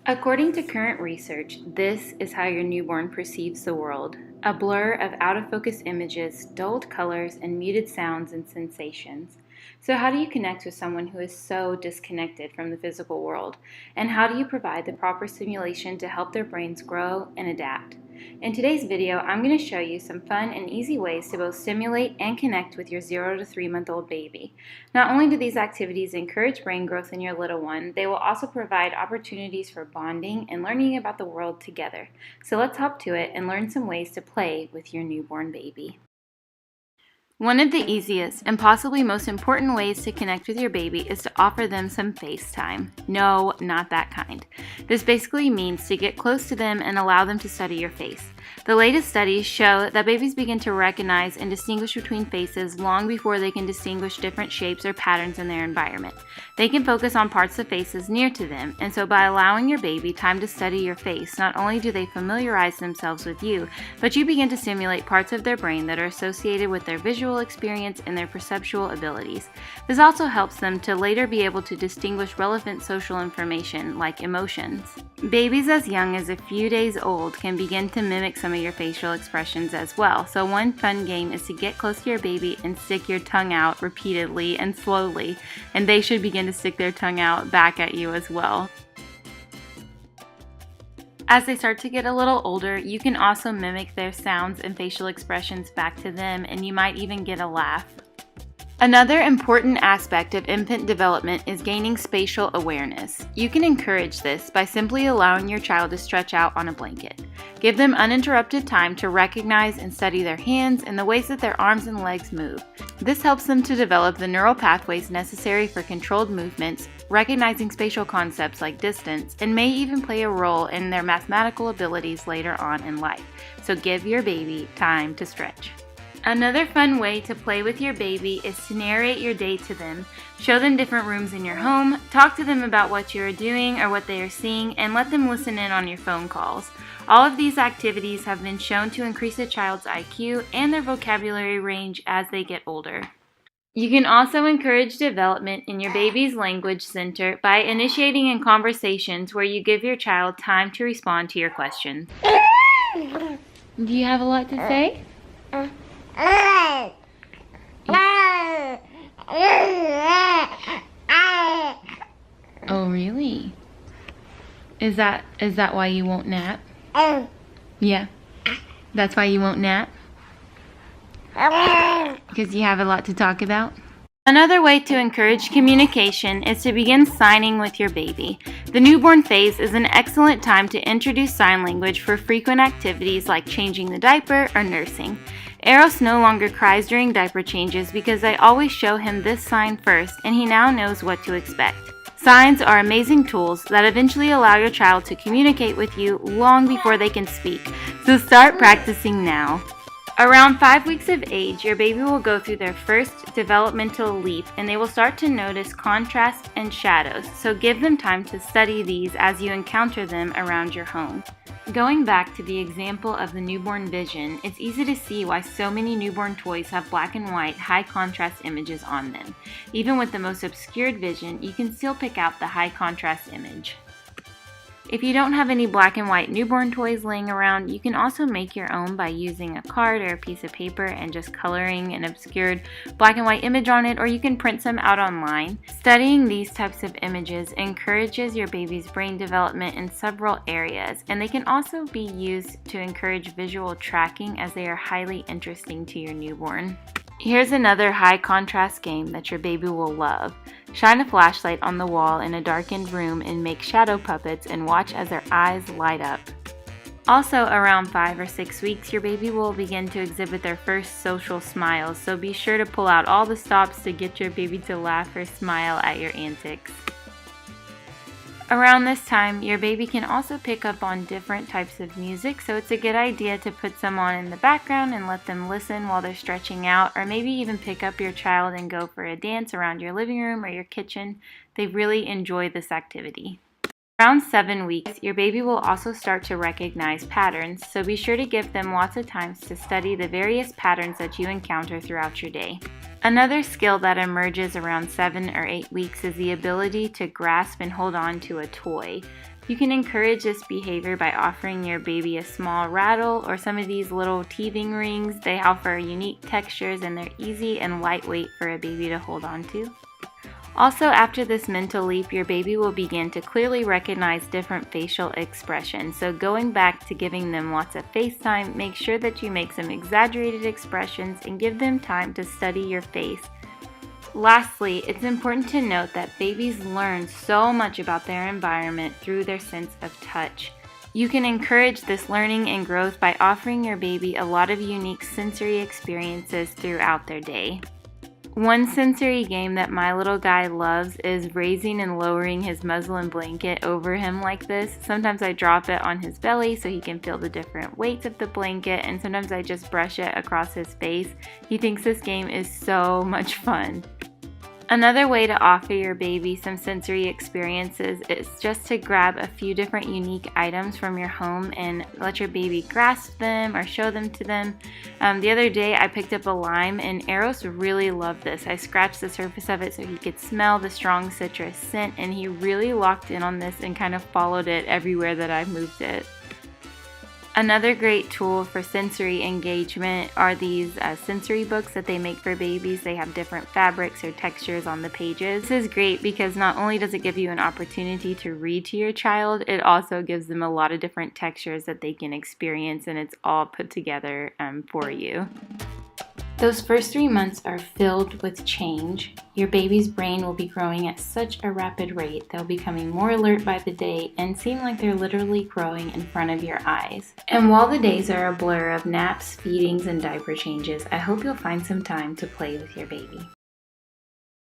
According to current research, this is how your newborn perceives the world: a blur of out of focus images, dulled colors, and muted sounds and sensations. So, how do you connect with someone who is so disconnected from the physical world? And how do you provide the proper stimulation to help their brains grow and adapt? In today's video, I'm going to show you some fun and easy ways to both stimulate and connect with your 0 to 3-month-old baby. Not only do these activities encourage brain growth in your little one, they will also provide opportunities for bonding and learning about the world together. So let's hop to it and learn some ways to play with your newborn baby. One of the easiest and possibly most important ways to connect with your baby is to offer them some face time. No, not that kind. This basically means to get close to them and allow them to study your face. The latest studies show that babies begin to recognize and distinguish between faces long before they can distinguish different shapes or patterns in their environment. They can focus on parts of faces near to them, and so by allowing your baby time to study your face, not only do they familiarize themselves with you, but you begin to stimulate parts of their brain that are associated with their visual experience and their perceptual abilities. This also helps them to later be able to distinguish relevant social information like emotions. Babies as young as a few days old can begin to mimic some of your facial expressions as well. So one fun game is to get close to your baby and stick your tongue out repeatedly and slowly, and they should begin to stick their tongue out back at you as well. As they start to get a little older, you can also mimic their sounds and facial expressions back to them, and you might even get a laugh. Another important aspect of infant development is gaining spatial awareness. You can encourage this by simply allowing your child to stretch out on a blanket. Give them uninterrupted time to recognize and study their hands and the ways that their arms and legs move. This helps them to develop the neural pathways necessary for controlled movements, recognizing spatial concepts like distance, and may even play a role in their mathematical abilities later on in life. So give your baby time to stretch. Another fun way to play with your baby is to narrate your day to them. Show them different rooms in your home, talk to them about what you are doing or what they are seeing, and let them listen in on your phone calls. All of these activities have been shown to increase a child's IQ and their vocabulary range as they get older. You can also encourage development in your baby's language center by initiating in conversations where you give your child time to respond to your questions. Do you have a lot to say? Oh, really? Is that why you won't nap? Yeah. That's why you won't nap? Because you have a lot to talk about? Another way to encourage communication is to begin signing with your baby. The newborn phase is an excellent time to introduce sign language for frequent activities like changing the diaper or nursing. Eros no longer cries during diaper changes because I always show him this sign first, and he now knows what to expect. Signs are amazing tools that eventually allow your child to communicate with you long before they can speak, so start practicing now. Around 5 weeks of age, your baby will go through their first developmental leap and they will start to notice contrast and shadows, so give them time to study these as you encounter them around your home. Going back to the example of the newborn vision, it's easy to see why so many newborn toys have black and white, high contrast images on them. Even with the most obscured vision, you can still pick out the high contrast image. If you don't have any black and white newborn toys laying around, you can also make your own by using a card or a piece of paper and just coloring an obscured black and white image on it, or you can print some out online. Studying these types of images encourages your baby's brain development in several areas, and they can also be used to encourage visual tracking as they are highly interesting to your newborn. Here's another high contrast game that your baby will love. Shine a flashlight on the wall in a darkened room and make shadow puppets and watch as their eyes light up. Also, around 5 or 6 weeks, your baby will begin to exhibit their first social smiles, so be sure to pull out all the stops to get your baby to laugh or smile at your antics. Around this time, your baby can also pick up on different types of music, so it's a good idea to put some on in the background and let them listen while they're stretching out, or maybe even pick up your child and go for a dance around your living room or your kitchen. They really enjoy this activity. Around 7 weeks, your baby will also start to recognize patterns, so be sure to give them lots of times to study the various patterns that you encounter throughout your day. Another skill that emerges around 7 or 8 weeks is the ability to grasp and hold on to a toy. You can encourage this behavior by offering your baby a small rattle or some of these little teething rings. They offer unique textures and they're easy and lightweight for a baby to hold on to. Also, after this mental leap, your baby will begin to clearly recognize different facial expressions. So going back to giving them lots of face time, make sure that you make some exaggerated expressions and give them time to study your face. Lastly, it's important to note that babies learn so much about their environment through their sense of touch. You can encourage this learning and growth by offering your baby a lot of unique sensory experiences throughout their day. One sensory game that my little guy loves is raising and lowering his muslin blanket over him like this. Sometimes I drop it on his belly so he can feel the different weights of the blanket, and sometimes I just brush it across his face. He thinks this game is so much fun. Another way to offer your baby some sensory experiences is just to grab a few different unique items from your home and let your baby grasp them or show them to them. The other day I picked up a lime and Eros really loved this. I scratched the surface of it so he could smell the strong citrus scent, and he really locked in on this and kind of followed it everywhere that I moved it. Another great tool for sensory engagement are these sensory books that they make for babies. They have different fabrics or textures on the pages. This is great because not only does it give you an opportunity to read to your child, it also gives them a lot of different textures that they can experience, and it's all put together for you. Those first 3 months are filled with change. Your baby's brain will be growing at such a rapid rate, they'll be becoming more alert by the day and seem like they're literally growing in front of your eyes. And while the days are a blur of naps, feedings, and diaper changes, I hope you'll find some time to play with your baby.